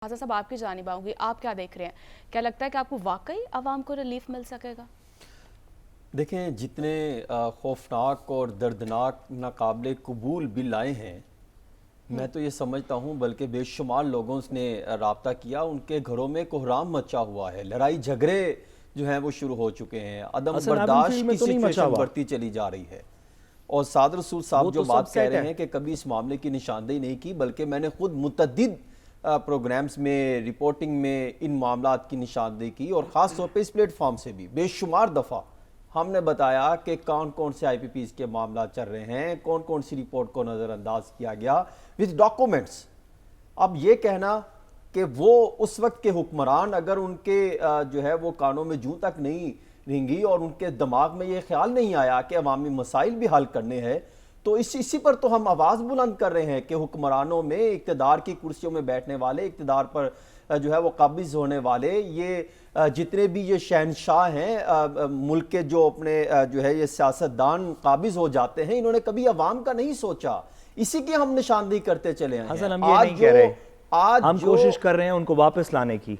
आज़ा साहब आपकी जानिब आऊँगी, आप क्या देख रहे हैं? क्या लगता है कि आपको वाकई आवाम को रिलीफ मिल सकेगा? देखें, जितने खौफनाक और दर्दनाक नाकाबिले कबूल बिल आए हैं, मैं तो ये समझता हूँ बल्कि बेशुमार लोगों ने राब्ता किया, उनके घरों में कोहराम मचा हुआ है, लड़ाई झगड़े जो हैं वो शुरू हो चुके हैं, अदम बर्दाश्त की सिचुएशन बढ़ती चली जा रही है। और सादर रसूल साहब जो बात कह रहे हैं कि कभी इस मामले की निशानदेही नहीं की, बल्कि मैंने खुद मुतअद्दिद प्रोग्राम्स में, रिपोर्टिंग में इन मामलात की निशानदेही की और ख़ास तौर पे इस प्लेटफॉर्म से भी बेशुमार दफ़ा हमने बताया कि कौन कौन से IPPs के मामला चल रहे हैं, कौन कौन सी रिपोर्ट को नज़रअंदाज किया गया विद डॉक्यूमेंट्स। अब ये कहना कि वो उस वक्त के हुक्मरान अगर उनके जो है वो कानों में जूं तक नहीं रेंगी और उनके दिमाग में ये ख्याल नहीं आया कि अवामी मसाइल भी हल करने हैं, तो इसी पर तो हम आवाज़ बुलंद कर रहे हैं कि हुक्मरानों में, इक़्तिदार की कुर्सियों में बैठने वाले, इक़्तिदार पर जो है वो काबिज़ होने वाले, ये जितने भी ये शहनशाह हैं मुल्क के, जो अपने जो है ये सियासतदान काबिज़ हो जाते हैं, इन्होंने कभी अवाम का नहीं सोचा। इसी की हम निशानदेही करते चले हैं। हसन, हम ये नहीं कह रहे, आज हम कोशिश कर रहे हैं उनको वापस लाने की।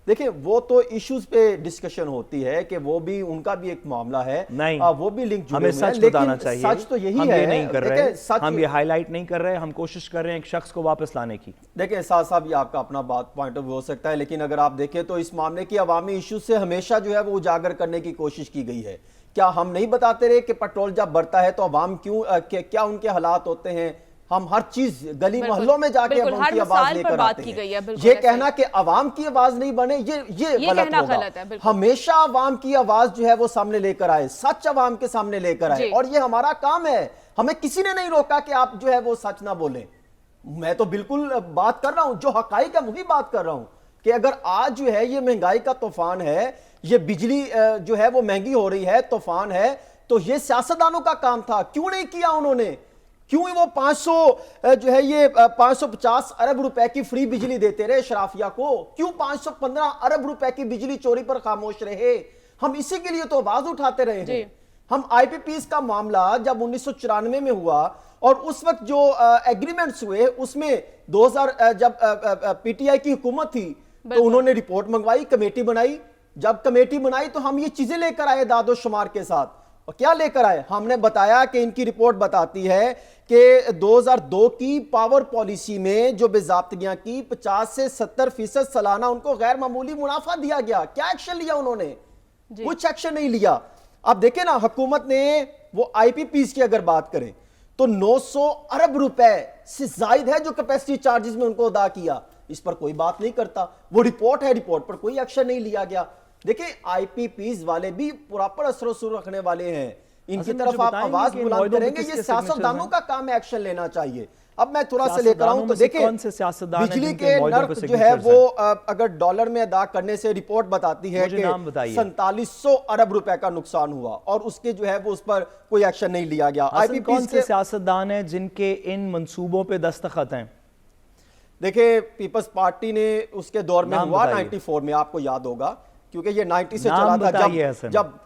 देखिए, वो तो इश्यूज पे डिस्कशन होती है कि वो भी, उनका भी एक मामला है, नहीं वो भी लिंक जुड़े हमें सच बताना चाहिए। सच तो यही हम है, ये नहीं कर रहे, हम ये ये हाईलाइट नहीं कर रहे, हम कोशिश कर रहे हैं एक शख्स को वापस लाने की। देखें साहब, ये आपका अपना बात पॉइंट ऑफ व्यू हो सकता है, लेकिन अगर आप देखें तो इस मामले की अवामी इशू से हमेशा जो है वो उजागर करने की कोशिश की गई है। क्या हम नहीं बताते रहे कि पेट्रोल जब बढ़ता है तो अवाम क्यों, क्या उनके हालात होते हैं? हम हर चीज गली मोहल्लों में जाके उनकी आवाज लेकर आते हैं। ये कहना कि अवाम की आवाज नहीं बने, ये गलत होगा। हमेशा अवाम की आवाज जो है वो सामने लेकर आए, सच अवाम के सामने लेकर आए, और ये हमारा काम है। हमें किसी ने नहीं रोका कि आप जो है वो सच ना बोलें। मैं तो बिल्कुल बात कर रहा हूं, जो हकाइक है वही बात कर रहा हूं कि अगर आज जो है ये महंगाई का तूफान है, ये बिजली जो है वो महंगी हो रही है, तूफान है, तो ये सियासतदानों का काम था। क्यों नहीं किया उन्होंने? क्यों वो 500 जो है ये 550 अरब रुपए की फ्री बिजली देते रहे शराफिया को? क्यों 515 अरब रुपए की बिजली चोरी पर खामोश रहे? हम इसी के लिए तो आवाज उठाते रहे हैं। हम IPPs का मामला जब 1994 में हुआ और उस वक्त जो एग्रीमेंट्स हुए उसमें 2000 जब PTI की हुकूमत थी तो उन्होंने रिपोर्ट मंगवाई, कमेटी बनाई। जब कमेटी बनाई तो हम ये चीजें लेकर आए दादो शुमार के साथ। और क्या लेकर आए? हमने बताया कि इनकी रिपोर्ट बताती है कि 2002 की पावर पॉलिसी में जो बेज़ाब्तियां की 50 से 70% सालाना उनको गैर मामूली मुनाफा दिया गया। क्या एक्शन लिया उन्होंने? कुछ एक्शन नहीं लिया। अब देखें ना, हुकूमत ने वो IPPs की अगर बात करें तो 900 अरब रुपए से जायद है जो कैपेसिटी चार्जेस में उनको अदा किया। इस पर कोई बात नहीं करता। वो रिपोर्ट है, रिपोर्ट पर कोई एक्शन नहीं लिया गया। देखिए, IPPs वाले भी प्रॉपर असर रखने वाले हैं, इनकी तरफ आप आवाज बुलंद करेंगे। ये सियासतदानों का काम है एक्शन लेना चाहिए। अब मैं थोड़ा सा लेकर आऊं तो देखिए, बिजली के नर्क जो है वो अगर डॉलर में अदा करने से रिपोर्ट बताती है कि 4700 अरब रुपए का नुकसान हुआ और उसके जो है वो उस पर कोई एक्शन नहीं लिया गया। IPPs कौन से सियासतदान हैं जिनके इन मंसूबों पे दस्तखत हैं? देखिए, पीपल्स पार्टी ने उसके दौर में हुआ 94 में, आपको याद होगा क्योंकि ये 90 से चला था। जब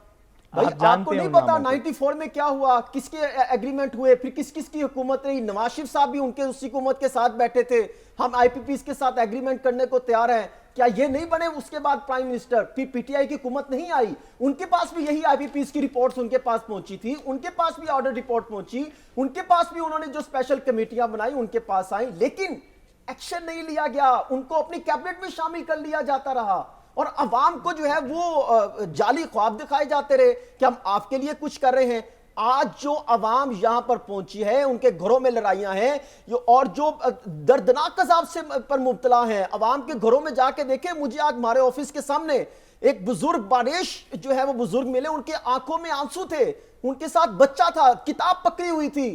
भाई आपको नहीं पता 94 में क्या हुआ, किसके एग्रीमेंट हुए, फिर किस किस की हुकूमत रही? नवाज शरीफ साहब भी उनके उसी हुकूमत के साथ बैठे थे। हम IPPs के साथ एग्रीमेंट करने को तैयार हैं। क्या ये नहीं बने उसके बाद प्राइम मिनिस्टर? फिर PTI की हुकूमत नहीं आई, उनके पास भी यही IPPs की रिपोर्ट्स उनके पास पहुंची थी, उनके पास भी ऑर्डर रिपोर्ट पहुंची, उनके पास भी उन्होंने जो स्पेशल कमेटियां बनाई उनके पास आई, लेकिन एक्शन नहीं लिया गया। उनको अपनी कैबिनेट में शामिल कर लिया जाता रहा और अवाम को जो है वो जाली ख्वाब दिखाए जाते रहे कि हम आपके लिए कुछ कर रहे हैं। आज जो अवाम यहां पर पहुंची है, उनके घरों में लड़ाइयां हैं और जो दर्दनाक अजाब से पर मुब्तला हैं, अवाम के घरों में जाके देखें। मुझे आज हमारे ऑफिस के सामने एक बुजुर्ग बारिश जो है वो बुजुर्ग मिले, उनके आंखों में आंसू थे, उनके साथ बच्चा था, किताब पकड़ी हुई थी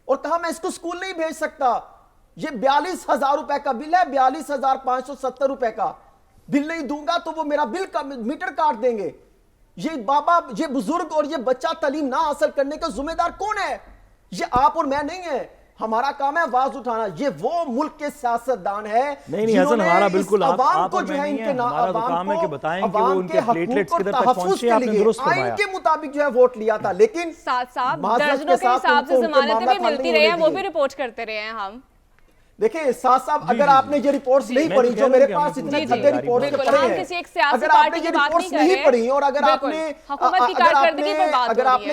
और कहा मैं इसको स्कूल नहीं भेज सकता। ये 42,000 रुपए का बिल है, 42,570 रुपए का बिल नहीं दूंगा तो वो मेरा बिल का मीटर काट देंगे। ये बाबा, ये बुजुर्ग और ये बच्चा तालीम ना हासिल करने का जिम्मेदार कौन है? ये आप और मैं नहीं है। हमारा काम है आवाज उठाना। ये वो मुल्क के सियासतदान है। नहीं हसन, हमारा बिल्कुल आप को जो है इनके हमारा तो काम है कि बताएं कि वो उनके प्लेटलेट्स किधर तक पहुंचे, आपने दुरुस्त फरमाया। आइन के मुताबिक जो है वोट लिया था, लेकिन साथ साहब दर्जनों के हिसाब से जमानतें भी मिलती रही हैं, वो भी रिपोर्ट करते रहे हैं हम। देखिए साथ साहब, अगर आपने ये रिपोर्ट्स नहीं पढ़ी जो मेरे पास इतने गंदे रिपोर्ट्स पड़े हैं, अगर आपने ये रिपोर्ट्स नहीं पढ़ी और अगर आपने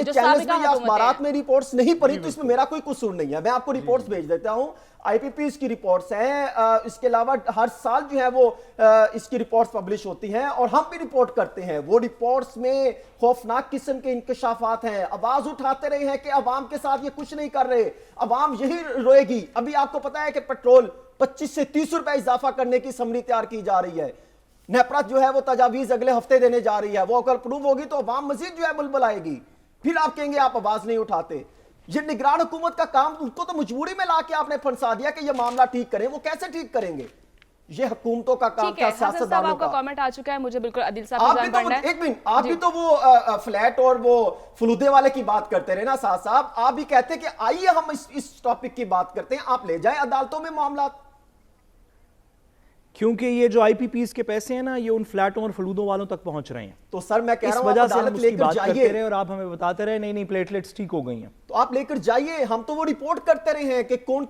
चैनल्स में या अखबारात में रिपोर्ट्स नहीं पढ़ी तो इसमें मेरा कोई कसूर नहीं है। मैं आपको रिपोर्ट्स भेज देता हूं, आईपीपीएस की रिपोर्ट्स हैं, इसके अलावा हर साल जो है वो इसकी रिपोर्ट्स पब्लिश होती हैं और हम भी रिपोर्ट करते हैं। वो रिपोर्ट्स में खौफनाक किस्म के इंकशाफात हैं, आवाज उठाते रहे हैं कि अवाम के साथ ये कुछ नहीं कर रहे, अवाम यही रोएगी। अभी आपको पता है कि पेट्रोल 25 से 30 रुपए इजाफा करने की समरी तैयार की जा रही है। नेपरा जो है वो तजावीज अगले हफ्ते देने जा रही है, वो अगर अप्रूव होगी तो अवाम मजीद जो है बुलबुल आएगी। फिर आप कहेंगे आप आवाज नहीं उठाते। ये निगरान हुकूमत का काम, उनको तो मजबूरी में लाके आपने फंसा दिया कि ये मामला ठीक करें। वो कैसे ठीक करेंगे? ये हुकूमतों का काम था, सियासतदानों का। कमेंट आ चुका है, मुझे बिल्कुल आदिल साहब एक मिनट, आप भी तो वो फ्लैट और वो फलूदे वाले की बात करते रहे ना साहब। आप भी कहते कि आइए हम इस टॉपिक की बात करते हैं, आप ले जाएं अदालतों में मामला। क्योंकि ये जो आईपीपीएस के पैसे हैं ना, ये उन फ्लैटों और फलूदों वालों तक पहुंच रहे हैं। तो सर मैं कह रहा हूं, इस वजह से हम उसकी बात करते रहे और आप हमें बताते रहे नहीं प्लेटलेट्स ठीक हो गई हैं। तो आप लेकर जाइए, हम तो वो रिपोर्ट करते रहे हैं कि कौन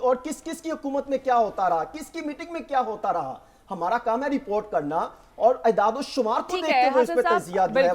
और किस किस की हुकूमत में क्या होता रहा, किसकी मीटिंग में क्या होता रहा। हमारा काम है रिपोर्ट करना और इदाद-ओ-शुमार को देखते हुए इस पर तज्जिया जो है